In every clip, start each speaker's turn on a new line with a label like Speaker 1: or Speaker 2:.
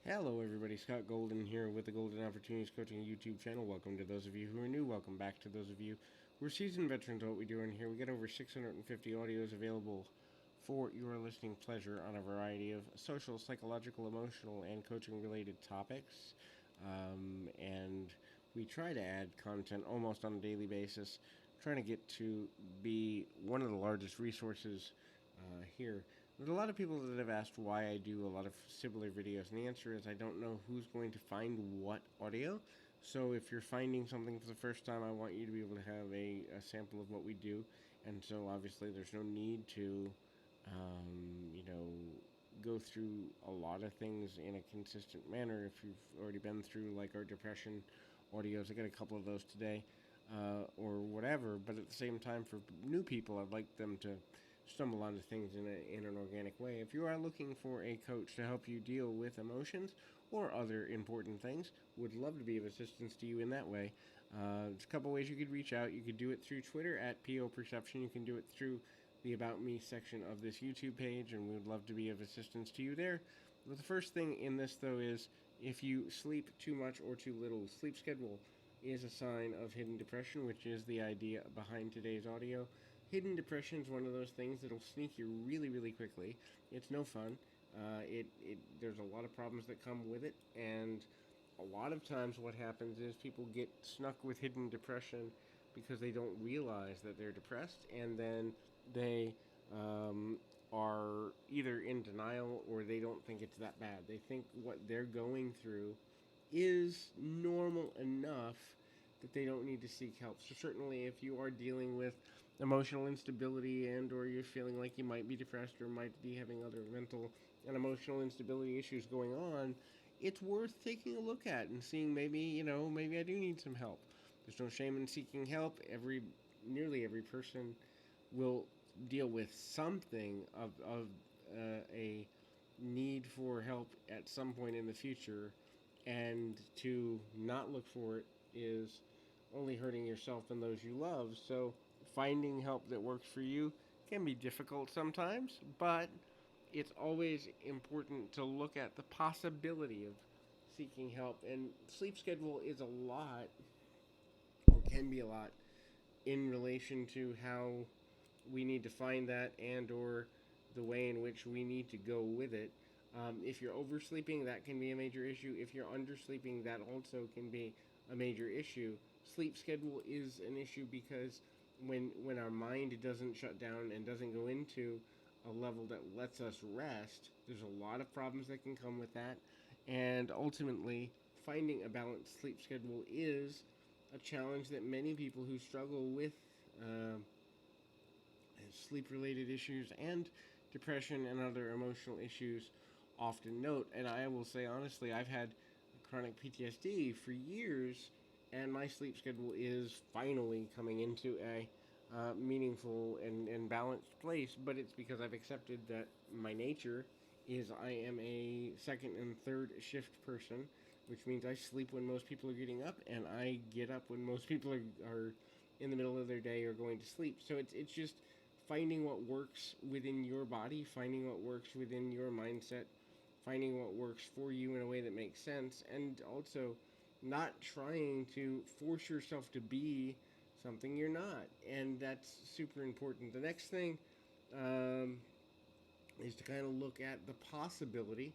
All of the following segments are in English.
Speaker 1: Hello, everybody. Scott Golden here with the Golden Opportunities Coaching YouTube channel. Welcome to those of you who are new. Welcome back to those of you who are seasoned veterans of what we do in here. We get over 650 audios available for your listening pleasure on a variety of social, psychological, emotional, and coaching related topics. And we try to add content almost on a daily basis, trying to get to be one of the largest resources here. There's a lot of people that have asked why I do a lot of similar videos, and the answer is I don't know who's going to find what audio. So if you're finding something for the first time, I want you to be able to have a sample of what we do. And so obviously there's no need to, you know, go through a lot of things in a consistent manner if you've already been through like our depression audios. I got a couple of those today, or whatever. But at the same time, for new people, I'd like them to stumble onto things in an organic way. If you are looking for a coach to help you deal with emotions or other important things, would love to be of assistance to you in that way. There's a couple ways you could reach out. You could do it through Twitter at PO Perception. You can do it through the About Me section of this YouTube page, and we would love to be of assistance to you there. But the first thing in this, though, is if you sleep too much or too little, sleep schedule is a sign of hidden depression, which is the idea behind today's audio. Hidden depression is one of those things that'll sneak you really, really quickly. It's no fun. There's a lot of problems that come with it, and a lot of times what happens is people get snuck with hidden depression because they don't realize that they're depressed, and then they are either in denial or they don't think it's that bad. They think what they're going through is normal enough that they don't need to seek help. So certainly if you are dealing with emotional instability and or you're feeling like you might be depressed or might be having other mental and emotional instability issues going on, it's worth taking a look at and seeing maybe I do need some help. There's no shame in seeking help. Nearly every person will deal with something of a need for help at some point in the future, and to not look for it is only hurting yourself and those you love. So finding help that works for you can be difficult sometimes, but it's always important to look at the possibility of seeking help. And sleep schedule is a lot, or can be a lot, in relation to how we need to find that and or the way in which we need to go with it. If you're oversleeping, that can be a major issue. If you're undersleeping, that also can be a major issue. Sleep schedule is an issue because when our mind doesn't shut down and doesn't go into a level that lets us rest, there's a lot of problems that can come with that. And ultimately, finding a balanced sleep schedule is a challenge that many people who struggle with uh, sleep related issues and depression and other emotional issues often note. And I will say honestly, I've had chronic PTSD for years, and my sleep schedule is finally coming into a meaningful and balanced place. But it's because I've accepted that my nature is I am a second and third shift person, which means I sleep when most people are getting up, and I get up when most people are in the middle of their day or going to sleep. So it's just finding what works within your body, finding what works within your mindset, finding what works for you in a way that makes sense, and also not trying to force yourself to be something you're not. And that's super important. The next thing um, is to kind of look at the possibility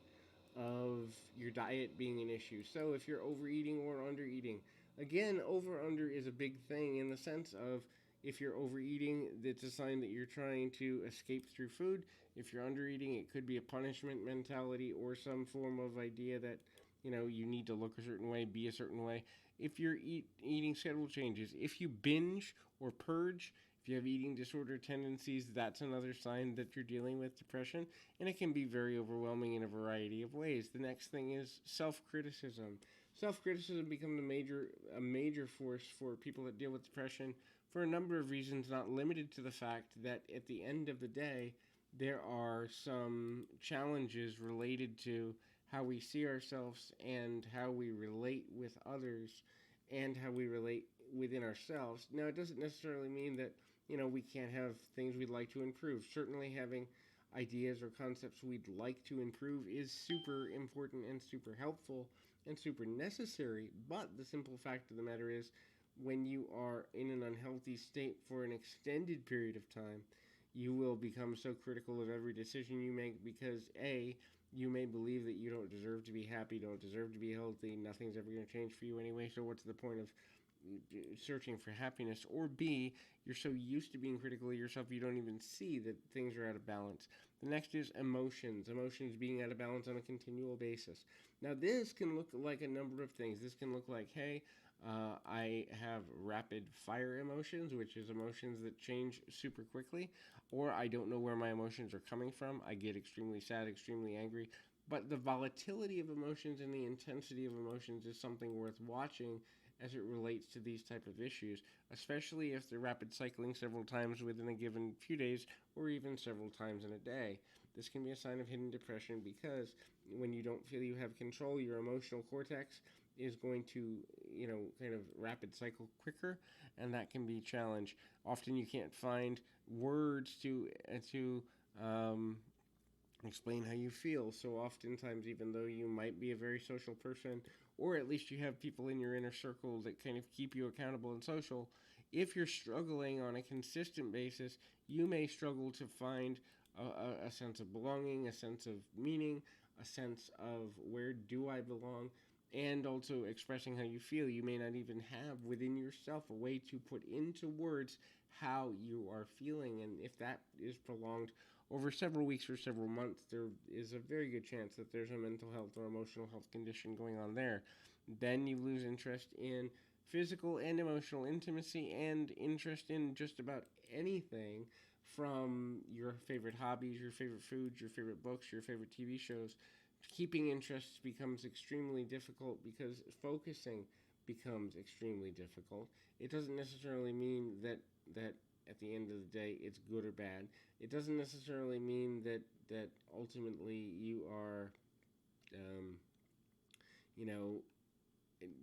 Speaker 1: of your diet being an issue. So if you're overeating or undereating, again, over under is a big thing in the sense of if you're overeating, it's a sign that you're trying to escape through food. If you're undereating, it could be a punishment mentality or some form of idea that you need to look a certain way, be a certain way. If your eating schedule changes, if you binge or purge, if you have eating disorder tendencies, that's another sign that you're dealing with depression, and it can be very overwhelming in a variety of ways. The next thing is self-criticism. Self-criticism becomes a major force for people that deal with depression for a number of reasons, not limited to the fact that at the end of the day, there are some challenges related to how we see ourselves and how we relate with others and how we relate within ourselves. Now, it doesn't necessarily mean that we can't have things we'd like to improve. Certainly, having ideas or concepts we'd like to improve is super important and super helpful and super necessary. But the simple fact of the matter is, when you are in an unhealthy state for an extended period of time, you will become so critical of every decision you make because A, you may believe that you don't deserve to be happy, don't deserve to be healthy, nothing's ever going to change for you anyway, so what's the point of searching for happiness? Or B, you're so used to being critical of yourself you don't even see that things are out of balance. The next is emotions. Emotions being out of balance on a continual basis. Now, this can look like a number of things. This can look like, hey, I have rapid fire emotions, which is emotions that change super quickly, or I don't know where my emotions are coming from. I get extremely sad, extremely angry. But the volatility of emotions and the intensity of emotions is something worth watching as it relates to these type of issues, especially if they're rapid cycling several times within a given few days or even several times in a day. This can be a sign of hidden depression because when you don't feel you have control, your emotional cortex is going to, kind of rapid cycle quicker, and that can be a challenge. Often you can't find words to um, explain how you feel. So oftentimes, even though you might be a very social person, or at least you have people in your inner circle that kind of keep you accountable and social, if you're struggling on a consistent basis, you may struggle to find a sense of belonging, a sense of meaning, a sense of where do I belong, and also expressing how you feel. You may not even have within yourself a way to put into words how you are feeling, and if that is prolonged over several weeks or several months, there is a very good chance that there's a mental health or emotional health condition going on there. Then you lose interest in physical and emotional intimacy and interest in just about anything, from your favorite hobbies, your favorite foods, your favorite books, your favorite TV shows. Keeping interests becomes extremely difficult because focusing becomes extremely difficult. It doesn't necessarily mean that at the end of the day it's good or bad. It doesn't necessarily mean that ultimately you are, um, you know,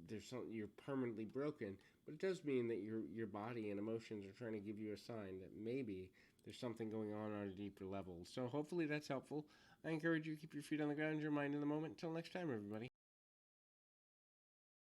Speaker 1: there's something you're permanently broken. But it does mean that your body and emotions are trying to give you a sign that maybe there's something going on a deeper level. So hopefully that's helpful. I encourage you to keep your feet on the ground, your mind in the moment. Until next time, everybody.